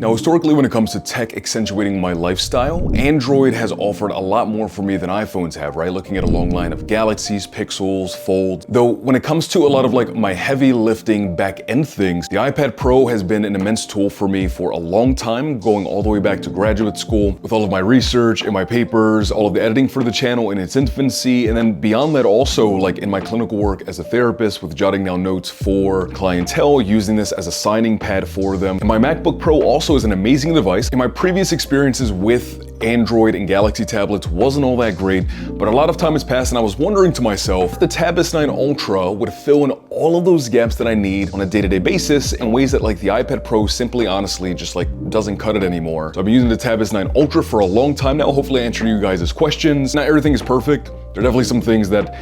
Now, historically, when it comes to tech accentuating my lifestyle, Android has offered a lot more for me than iPhones have, right? Looking at a long line of Galaxies, Pixels, Fold. Though when it comes to a lot of like my heavy lifting back end things, the iPad Pro has been an immense tool for me for a long time, going all the way back to graduate school with all of my research and my papers, all of the editing for the channel in its infancy, and then beyond that also like in my clinical work as a therapist with jotting down notes for clientele, using this as a signing pad for them. And my MacBook Pro also is an amazing device. In my previous experiences with Android and Galaxy tablets wasn't all that great, but a lot of time has passed and I was wondering to myself, if the Tab S9 Ultra would fill in all of those gaps that I need on a day-to-day basis in ways that like the iPad Pro simply honestly just like doesn't cut it anymore. So I've been using the Tab S9 Ultra for a long time now. Hopefully I answer you guys' questions. Not everything is perfect. There are definitely some things that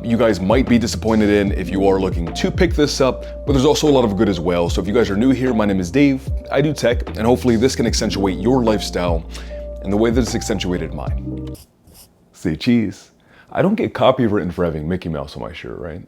you guys might be disappointed in if you are looking to pick this up, but there's also a lot of good as well. So if you guys are new here, my name is Dave, I do tech, and hopefully this can accentuate your lifestyle in the way that it's accentuated mine. Say cheese. I don't get copywritten for having Mickey Mouse on my shirt, right?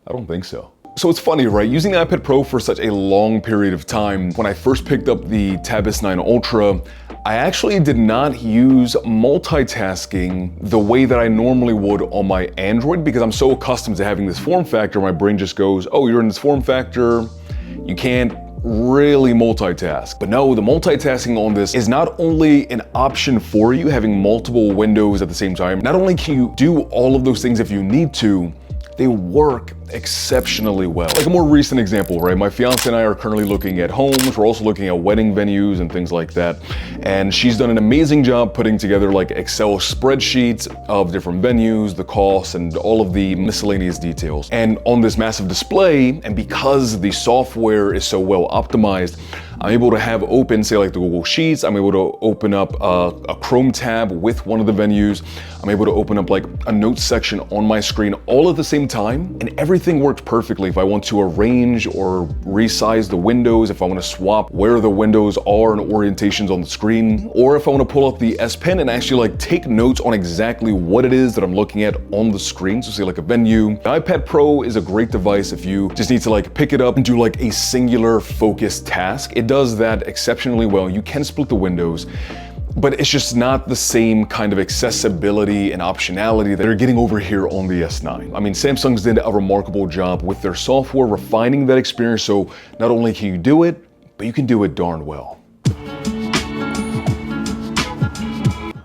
I don't think so. So it's funny, right? Using the iPad Pro for such a long period of time, when I first picked up the Tab S9 Ultra, I actually did not use multitasking the way that I normally would on my Android because I'm so accustomed to having this form factor, my brain just goes, oh, you're in this form factor, you can't really multitask. But no, the multitasking on this is not only an option for you, having multiple windows at the same time, not only can you do all of those things if you need to, they work exceptionally well. Like a more recent example, right? My fiance and I are currently looking at homes. We're also looking at wedding venues and things like that. And she's done an amazing job putting together like Excel spreadsheets of different venues, the costs, and all of the miscellaneous details. And on this massive display, and because the software is so well optimized, I'm able to have open, say like the Google Sheets, I'm able to open up a Chrome tab with one of the venues. I'm able to open up like a notes section on my screen all at the same time, and everything works perfectly. If I want to arrange or resize the windows, if I want to swap where the windows are and orientations on the screen, or if I want to pull out the S Pen and actually like take notes on exactly what it is that I'm looking at on the screen. So say like a venue. The iPad Pro is a great device if you just need to like pick it up and do like a singular focused task. It does that exceptionally well. You can split the windows, but it's just not the same kind of accessibility and optionality that you're getting over here on the S9. I mean, Samsung's did a remarkable job with their software, refining that experience, so not only can you do it, but you can do it darn well.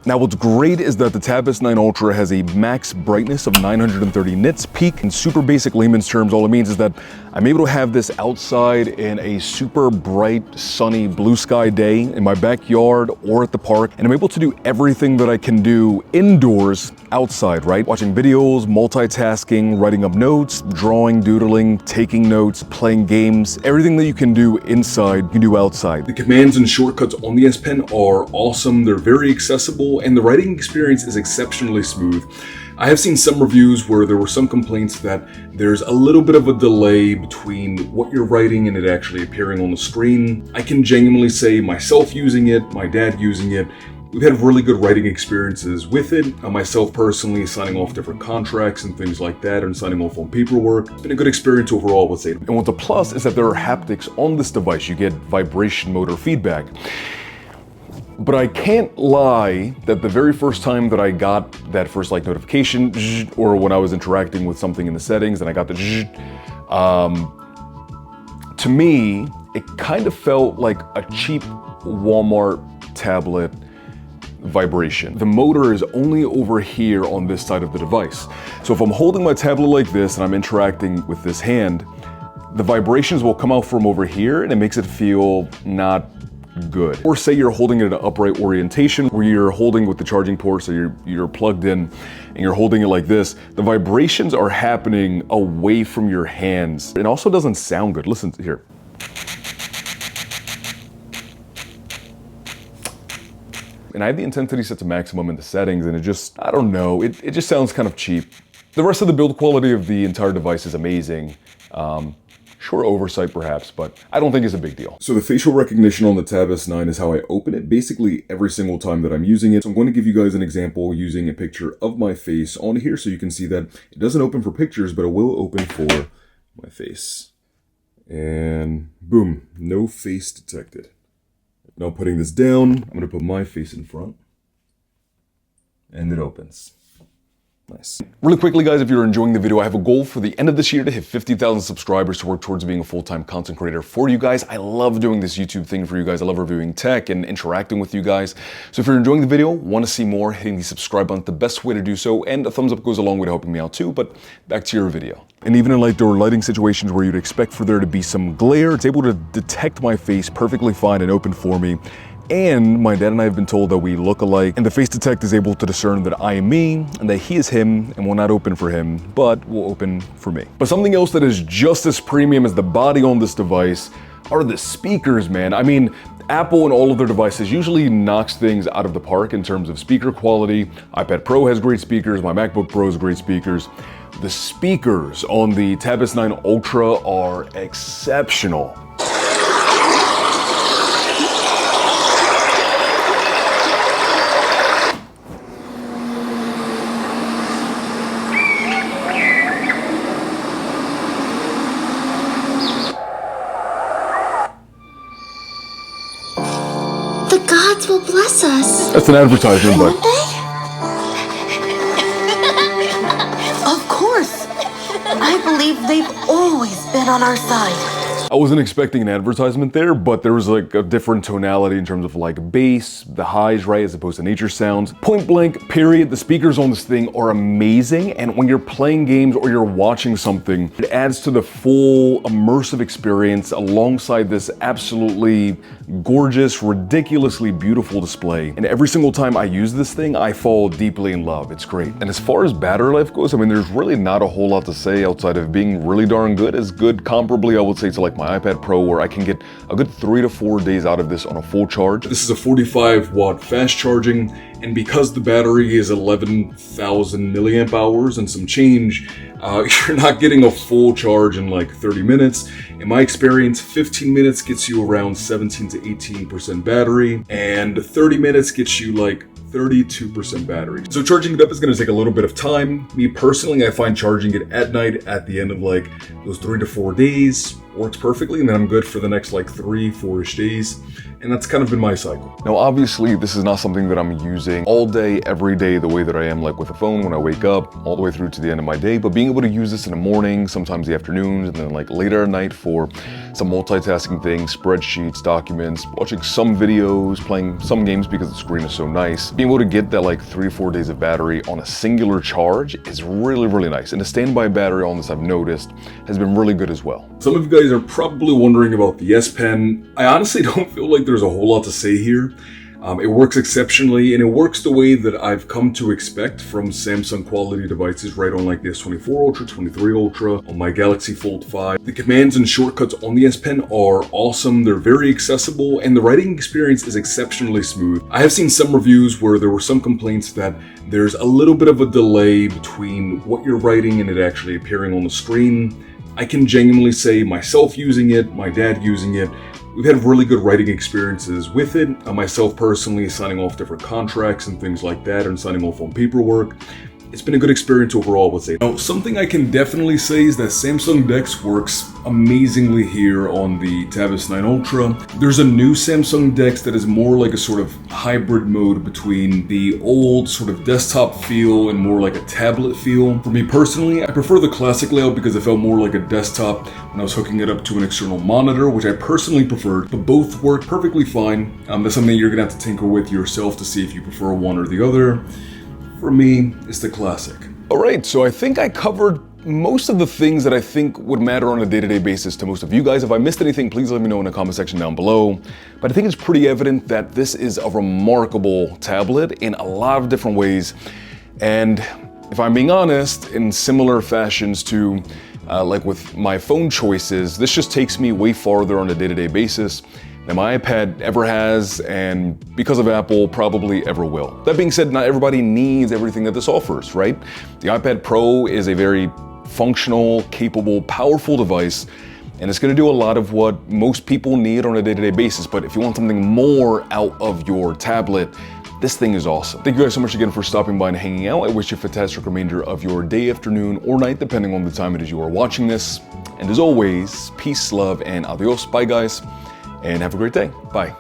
Now what's great is that the Tab S9 Ultra has a max brightness of 930 nits peak. In super basic layman's terms, all it means is that I'm able to have this outside in a super bright, sunny, blue sky day in my backyard or at the park, and I'm able to do everything that I can do indoors outside, right? Watching videos, multitasking, writing up notes, drawing, doodling, taking notes, playing games, everything that you can do inside, you can do outside. The commands and shortcuts on the S Pen are awesome. They're very accessible, and the writing experience is exceptionally smooth. I have seen some reviews where there were some complaints that there's a little bit of a delay between what you're writing and it actually appearing on the screen. I can genuinely say myself using it, my dad using it, we've had really good writing experiences with it. Myself personally signing off different contracts and things like that and signing off on paperwork. It's been a good experience overall, I would say. And what's a plus is that there are haptics on this device. You get vibration motor feedback. But I can't lie that the very first time that I got that first like notification, or when I was interacting with something in the settings and I got the to me, it kind of felt like a cheap Walmart tablet vibration. The motor is only over here on this side of the device. So if I'm holding my tablet like this and I'm interacting with this hand, the vibrations will come out from over here and it makes it feel not good. Or say you're holding it in an upright orientation where you're holding with the charging port, so you're plugged in and you're holding it like this, the vibrations are happening away from your hands. It also doesn't sound good. Listen to here. And I have the intensity set to maximum in the settings and it just, I don't know, it just sounds kind of cheap. The rest of the build quality of the entire device is amazing. Sure, oversight perhaps, but I don't think it's a big deal. So the facial recognition on the Tab S9 is how I open it basically every single time that I'm using it. So I'm going to give you guys an example using a picture of my face on here so you can see that it doesn't open for pictures, but it will open for my face. And boom, no face detected. Now putting this down, I'm gonna put my face in front. And it opens. Nice. Really quickly, guys, if you're enjoying the video, I have a goal for the end of this year to hit 50,000 subscribers to work towards being a full-time content creator for you guys. I love doing this YouTube thing for you guys. I love reviewing tech and interacting with you guys. So if you're enjoying the video, want to see more, hitting the subscribe button, the best way to do so, and a thumbs up goes a long way to helping me out too, but back to your video. And even in outdoor lighting situations where you'd expect for there to be some glare, it's able to detect my face perfectly fine and open for me. And my dad and I have been told that we look alike, and the face detect is able to discern that I am me and that he is him and will not open for him, but will open for me. But something else that is just as premium as the body on this device are the speakers, man. I mean, Apple and all of their devices usually knocks things out of the park in terms of speaker quality. iPad Pro has great speakers, my MacBook Pro has great speakers. The speakers on the Tab S9 Ultra are exceptional. The gods will bless us. That's an advertisement, but... Of course. I believe they've always been on our side. I wasn't expecting an advertisement there, but there was like a different tonality in terms of like bass, the highs, right, as opposed to nature sounds. Point blank, period, the speakers on this thing are amazing, and when you're playing games or you're watching something, it adds to the full immersive experience alongside this absolutely gorgeous, ridiculously beautiful display. And every single time I use this thing, I fall deeply in love. It's great. And as far as battery life goes, I mean, there's really not a whole lot to say outside of being really darn good. As good comparably, I would say, to like my iPad Pro, where I can get a good 3 to 4 days out of this on a full charge. This is a 45 watt fast charging, and because the battery is 11,000 milliamp hours and some change, you're not getting a full charge in like 30 minutes. In my experience, 15 minutes gets you around 17 to 18% battery, and 30 minutes gets you like 32% battery. So charging it up is going to take a little bit of time. Me personally, I find charging it at night at the end of like those 3 to 4 days works perfectly, and then I'm good for the next like 3-4-ish days. And that's kind of been my cycle. Now, obviously, this is not something that I'm using all day, every day, the way that I am like with a phone when I wake up, all the way through to the end of my day. But being able to use this in the morning, sometimes the afternoons, and then like later at night for some multitasking things, spreadsheets, documents, watching some videos, playing some games because the screen is so nice. Being able to get that like 3 or 4 days of battery on a singular charge is really, really nice. And the standby battery on this, I've noticed, has been really good as well. Some of you guys are probably wondering about the S Pen. I honestly don't feel like there's a whole lot to say here. It works exceptionally, and it works the way that I've come to expect from Samsung quality devices, right, on like the S24 Ultra, 23 Ultra, on my Galaxy Fold 5. The commands and shortcuts on the S Pen are awesome, they're very accessible, and the writing experience is exceptionally smooth. I have seen some reviews where there were some complaints that there's a little bit of a delay between what you're writing and it actually appearing on the screen. I can genuinely say, myself using it, my dad using it, we've had really good writing experiences with it. Myself personally, signing off different contracts and things like that, and signing off on paperwork. It's been a good experience overall, I would say. Now, something I can definitely say is that Samsung DeX works amazingly here on the Tab S9 Ultra. There's a new Samsung DeX that is more like a sort of hybrid mode between the old sort of desktop feel and more like a tablet feel. For me personally, I prefer the classic layout because it felt more like a desktop when I was hooking it up to an external monitor, which I personally preferred, but both work perfectly fine. That's something you're gonna have to tinker with yourself to see if you prefer one or the other. For me, it's the classic. All right, so I think I covered most of the things that I think would matter on a day-to-day basis to most of you guys. If I missed anything, please let me know in the comment section down below. But I think it's pretty evident that this is a remarkable tablet in a lot of different ways. And if I'm being honest, in similar fashions to like with my phone choices, this just takes me way farther on a day-to-day basis than my iPad ever has, and because of Apple, probably ever will. That being said, not everybody needs everything that this offers, right? The iPad Pro is a very functional, capable, powerful device, and it's gonna do a lot of what most people need on a day-to-day basis. But if you want something more out of your tablet, This thing is awesome. Thank you guys so much again for stopping by and hanging out. I wish you a fantastic remainder of your day, afternoon, or night, depending on the time it is you are watching this. And as always, peace, love, and adios. Bye, guys, and have a great day. Bye.